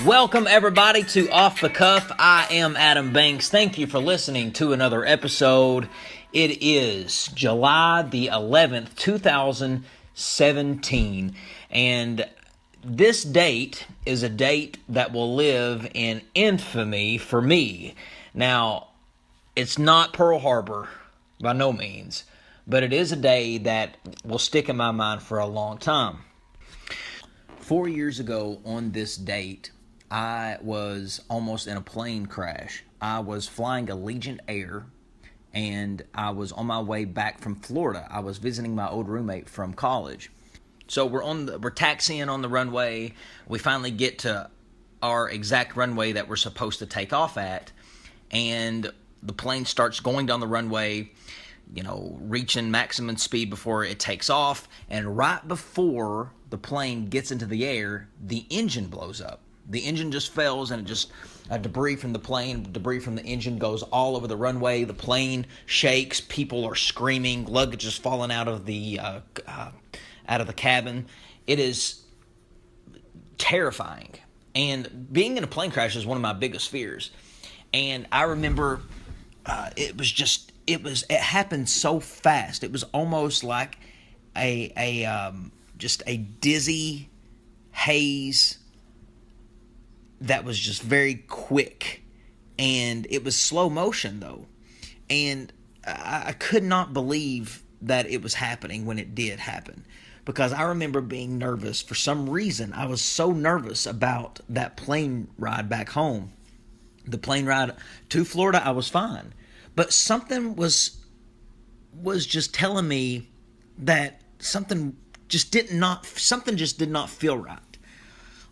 Welcome everybody to Off the Cuff. I am Adam Banks. Thank you for listening to another episode. It is July the 11th, 2017, and this date is a date that will live in infamy for me. Now, it's not Pearl Harbor, by no means, but it is a day that will stick in my mind for a long time. 4 years ago on this date, I was almost in a plane crash. I was flying Allegiant Air, and I was on my way back from Florida. I was visiting my old roommate from college. So we're taxiing on the runway. We finally get to our exact runway that we're supposed to take off at, and the plane starts going down the runway, reaching maximum speed before it takes off. And right before the plane gets into the air, the engine blows up. The engine just fails, and debris from the plane, debris from the engine goes all over the runway. The plane shakes. People are screaming. Luggage is falling out of the cabin. It is terrifying. And being in a plane crash is one of my biggest fears. And I remember it happened so fast. It was almost like just a dizzy haze that was just very quick, and it was slow motion though, and I could not believe that it was happening when it did happen, because I remember being nervous. For some reason, I was so nervous about that plane ride back home. The plane ride to Florida, I was fine, but something was just telling me that something just did not feel right.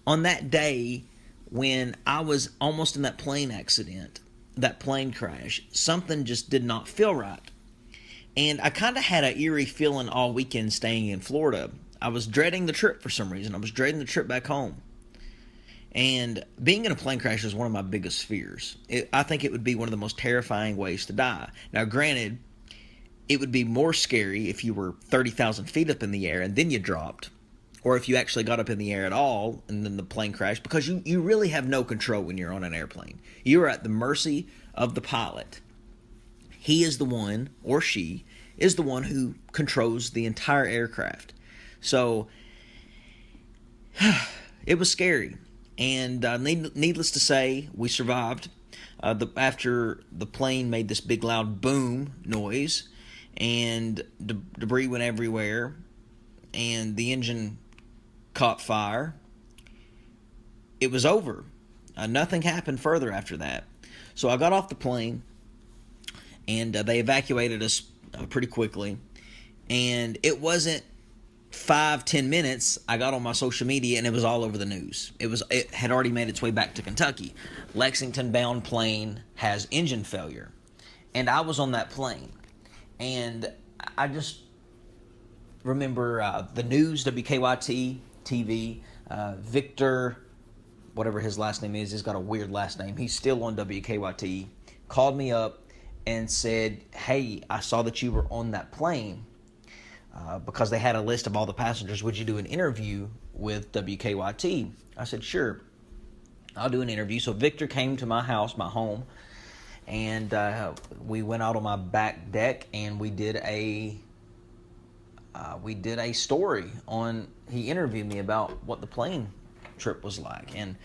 On that day, when I was almost in that plane accident, that plane crash, something just did not feel right. And I kind of had an eerie feeling all weekend staying in Florida. I was dreading the trip for some reason. I was dreading the trip back home. And being in a plane crash is one of my biggest fears. I think it would be one of the most terrifying ways to die. Now, granted, it would be more scary if you were 30,000 feet up in the air and then you dropped, or if you actually got up in the air at all and then the plane crashed, because you really have no control when you're on an airplane. You are at the mercy of the pilot. He is the one, or she, is the one who controls the entire aircraft. So, it was scary. And needless to say, we survived. After the plane made this big loud boom noise, and debris went everywhere, and the engine caught fire, it was over. Nothing happened further after that. So I got off the plane, and they evacuated us pretty quickly. And it wasn't 5-10 minutes, I got on my social media and it was all over the news. It had already made its way back to Kentucky. Lexington-bound plane has engine failure. And I was on that plane. And I just remember the news, WKYT TV, Victor, whatever his last name is, he's got a weird last name. He's still on WKYT, called me up and said, "Hey, I saw that you were on that plane." Because they had a list of all the passengers. "Would you do an interview with WKYT?" I said, "Sure, I'll do an interview." So Victor came to my house, my home, and we went out on my back deck, and we did a story on. He interviewed me about what the plane trip was like, and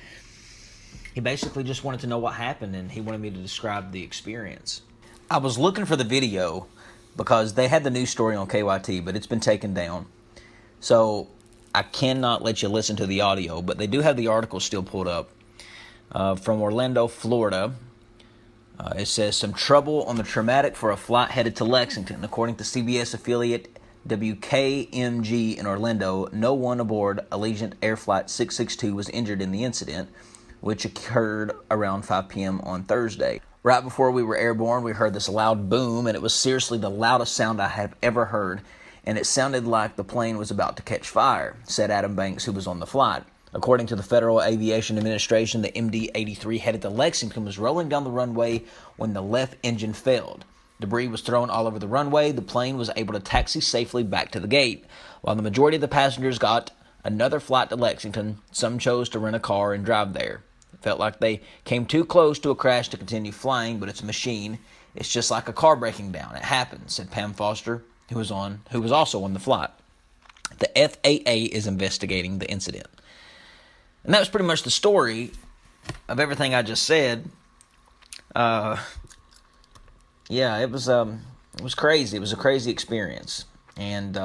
he basically just wanted to know what happened, and he wanted me to describe the experience. I was looking for the video, because they had the news story on KYT, but it's been taken down. So I cannot let you listen to the audio, but they do have the article still pulled up. From Orlando, Florida. It says, "Some trouble on the tarmac for a flight headed to Lexington. According to CBS affiliate WKMG in Orlando, no one aboard Allegiant Air Flight 662 was injured in the incident, which occurred around 5 p.m. on Thursday. Right before we were airborne, we heard this loud boom, and it was seriously the loudest sound I have ever heard, and it sounded like the plane was about to catch fire," said Adam Banks, who was on the flight. According to the Federal Aviation Administration, the MD-83 headed to Lexington was rolling down the runway when the left engine failed. Debris was thrown all over the runway. The plane was able to taxi safely back to the gate. While the majority of the passengers got another flight to Lexington, some chose to rent a car and drive there. Felt like they came too close to a crash to continue flying, but it's a machine. It's just like a car breaking down. It happens, said Pam Foster, who was also on the flight. The FAA is investigating the incident. And that was pretty much the story of everything I just said. Yeah, it was crazy. It was a crazy experience. And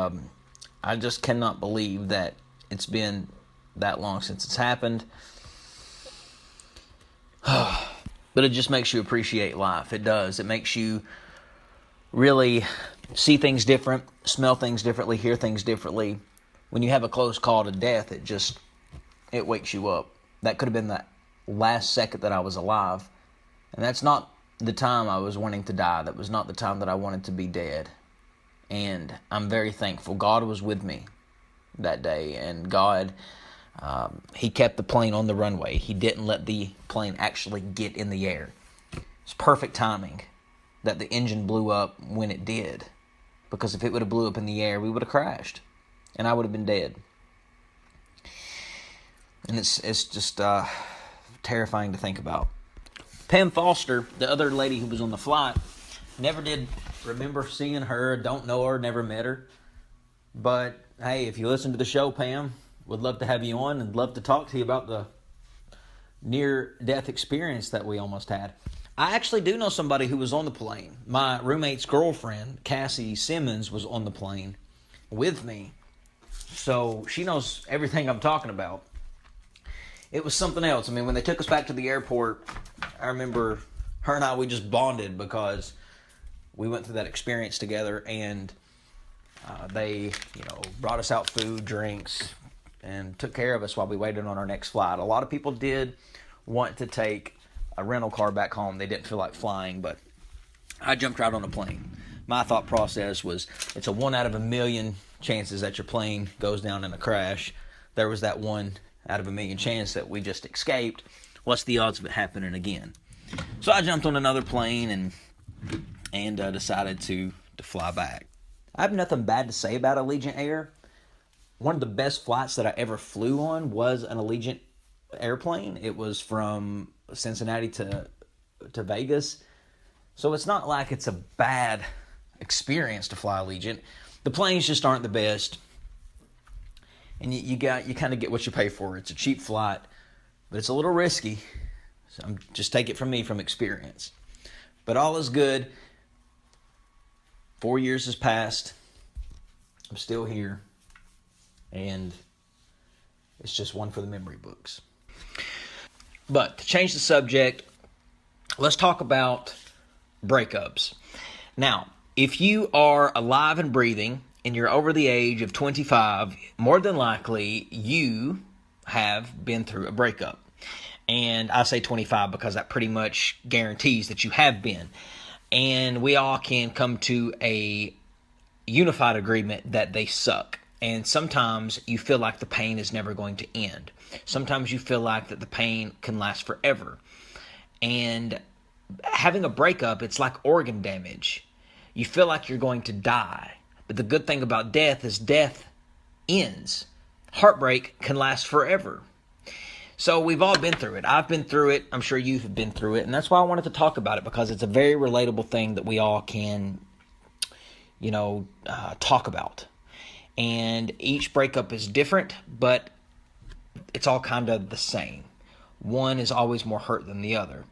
I just cannot believe that it's been that long since it's happened. But it just makes you appreciate life. It does. It makes you really see things different, smell things differently, hear things differently. When you have a close call to death, it wakes you up. That could have been the last second that I was alive. And that's not the time I was wanting to die. That was not the time that I wanted to be dead. And I'm very thankful. God was with me that day. And God, He kept the plane on the runway. He didn't let the plane actually get in the air. It's perfect timing that the engine blew up when it did. Because if it would have blew up in the air, we would have crashed. And I would have been dead. And it's just terrifying to think about. Pam Foster, the other lady who was on the flight, never did remember seeing her, don't know her, never met her. But, hey, if you listen to the show, Pam, would love to have you on and love to talk to you about the near-death experience that we almost had. I actually do know somebody who was on the plane. My roommate's girlfriend, Cassie Simmons, was on the plane with me. So she knows everything I'm talking about. It was something else. I mean, when they took us back to the airport, I remember her and I, we just bonded because we went through that experience together, and they, brought us out food, drinks, and took care of us while we waited on our next flight. A lot of people did want to take a rental car back home. They didn't feel like flying, but I jumped right on a plane. My thought process was, it's a 1 out of a million chances that your plane goes down in a crash. There was that 1 out of a million chance that we just escaped. What's the odds of it happening again? So I jumped on another plane and decided to fly back. I have nothing bad to say about Allegiant Air. One of the best flights that I ever flew on was an Allegiant airplane. It was from Cincinnati to Vegas. So it's not like it's a bad experience to fly Allegiant. The planes just aren't the best. And you kind of get what you pay for. It's a cheap flight, but it's a little risky. So just take it from me from experience. But all is good. 4 years has passed. I'm still here. And it's just one for the memory books. But to change the subject, let's talk about breakups. Now, if you are alive and breathing and you're over the age of 25, more than likely you have been through a breakup. And I say 25 because that pretty much guarantees that you have been. And we all can come to a unified agreement that they suck. And sometimes you feel like the pain is never going to end. Sometimes you feel like that the pain can last forever. And having a breakup, it's like organ damage. You feel like you're going to die. But the good thing about death is death ends. Heartbreak can last forever. So we've all been through it. I've been through it. I'm sure you've been through it. And that's why I wanted to talk about it, because it's a very relatable thing that we all can, talk about. And each breakup is different, but it's all kind of the same. One is always more hurt than the other.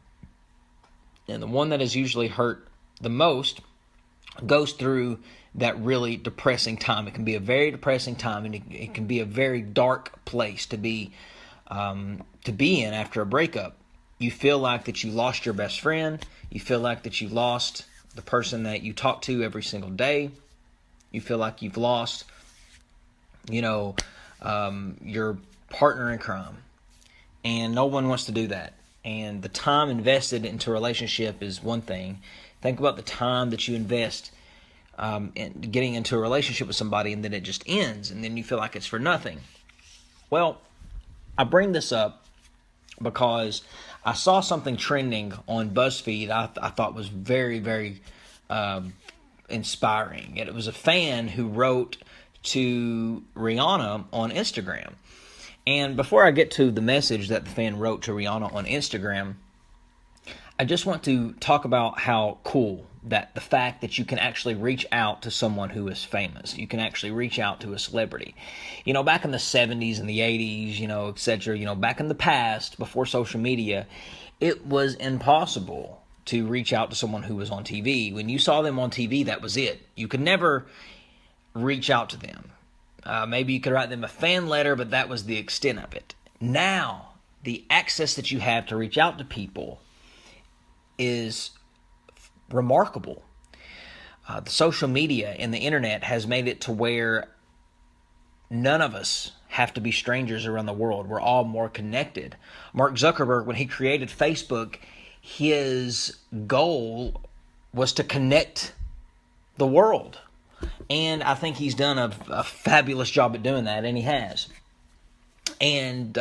And the one that is usually hurt the most goes through that really depressing time. It can be a very depressing time, and it can be a very dark place to be in after a breakup. You feel like that you lost your best friend. You feel like that you lost the person that you talk to every single day. You feel like you've lost, your partner in crime. And no one wants to do that. And the time invested into a relationship is one thing. Think about the time that you invest in getting into a relationship with somebody, and then it just ends, and then you feel like it's for nothing. Well, I bring this up because I saw something trending on BuzzFeed I thought was very, very inspiring. And it was a fan who wrote to Rihanna on Instagram. And before I get to the message that the fan wrote to Rihanna on Instagram, I just want to talk about how cool that the fact that you can actually reach out to someone who is famous. You can actually reach out to a celebrity. Back in the 70s and the 80s, etc., back in the past, before social media, it was impossible to reach out to someone who was on TV. When you saw them on TV, that was it. You could never reach out to them. Maybe you could write them a fan letter, but that was the extent of it. Now, the access that you have to reach out to people is remarkable. The social media and the internet has made it to where none of us have to be strangers around the world. We're all more connected. Mark Zuckerberg, when he created Facebook, his goal was to connect the world. And I think he's done a fabulous job at doing that, and he has. And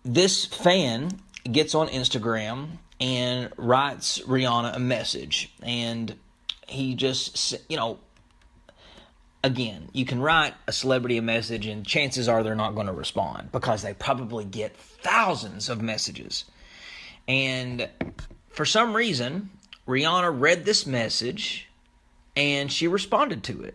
this fan gets on Instagram and writes Rihanna a message. And he just, again, you can write a celebrity a message and chances are they're not going to respond because they probably get thousands of messages. And for some reason, Rihanna read this message and she responded to it.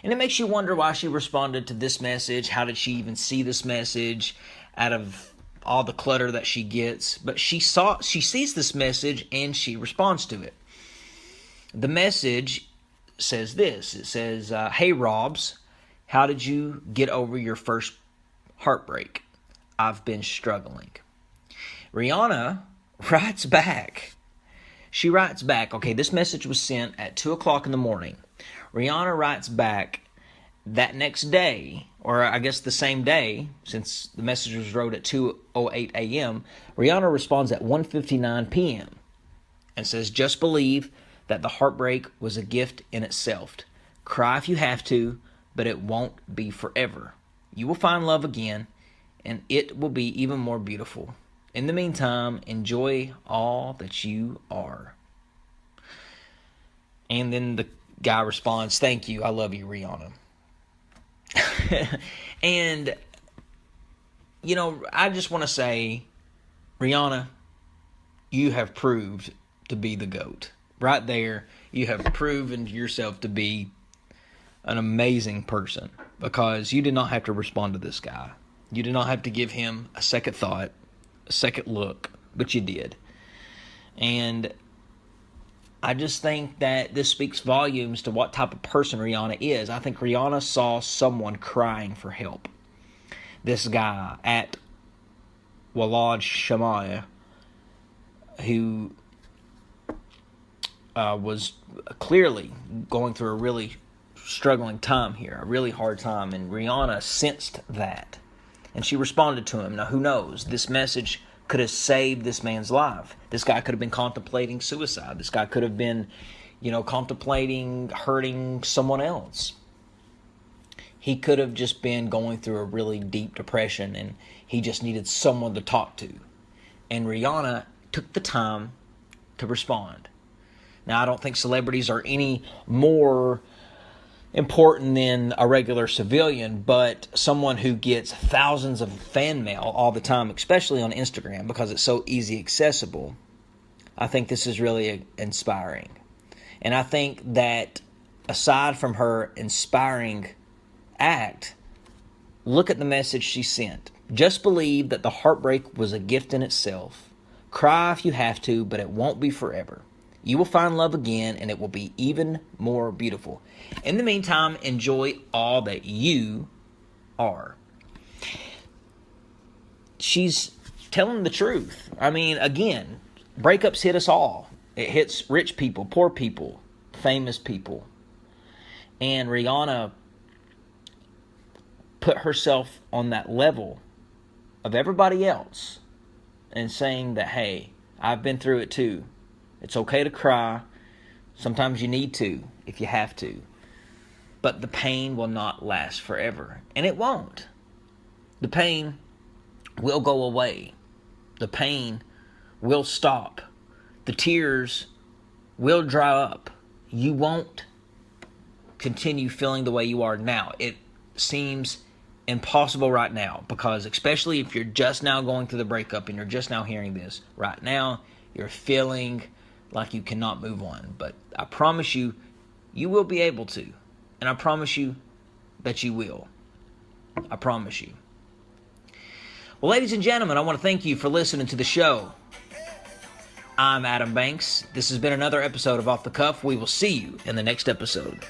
And it makes you wonder why she responded to this message. How did she even see this message out of all the clutter that she gets? But she sees this message and she responds to it. The message says this. It says, "Hey Robs, how did you get over your first heartbreak? I've been struggling." Rihanna writes back. She writes back, okay, this message was sent at 2 o'clock in the morning. Rihanna writes back that next day, or I guess the same day, since the message was wrote at 2:08 a.m., Rihanna responds at 1:59 p.m. and says, "Just believe that the heartbreak was a gift in itself. Cry if you have to, but it won't be forever. You will find love again, and it will be even more beautiful. In the meantime, enjoy all that you are." And then the guy responds, "Thank you. I love you, Rihanna." And, I just want to say, Rihanna, you have proved to be the GOAT. Right there, you have proven yourself to be an amazing person because you did not have to respond to this guy. You did not have to give him a second thought, a second look, but you did. And I just think that this speaks volumes to what type of person Rihanna is. I think Rihanna saw someone crying for help. This guy at Walad Shemaiah, who was clearly going through a really struggling time here, a really hard time, and Rihanna sensed that. And she responded to him. Now, who knows? This message could have saved this man's life. This guy could have been contemplating suicide. This guy could have been, contemplating hurting someone else. He could have just been going through a really deep depression and he just needed someone to talk to. And Rihanna took the time to respond. Now, I don't think celebrities are any more important than a regular civilian, but someone who gets thousands of fan mail all the time, especially on Instagram, because it's so easy accessible, I think this is really inspiring. And I think that aside from her inspiring act, look at the message she sent. Just believe that the heartbreak was a gift in itself. Cry if you have to, but it won't be forever. You will find love again, and it will be even more beautiful. In the meantime, enjoy all that you are. She's telling the truth. I mean, again, breakups hit us all. It hits rich people, poor people, famous people. And Rihanna put herself on that level of everybody else and saying that, hey, I've been through it too. It's okay to cry. Sometimes you need to, if you have to. But the pain will not last forever. And it won't. The pain will go away. The pain will stop. The tears will dry up. You won't continue feeling the way you are now. It seems impossible right now, because especially if you're just now going through the breakup and you're just now hearing this right now, you're feeling like you cannot move on. But I promise you, you will be able to. And I promise you that you will. I promise you. Well, ladies and gentlemen, I want to thank you for listening to the show. I'm Adam Banks. This has been another episode of Off the Cuff. We will see you in the next episode.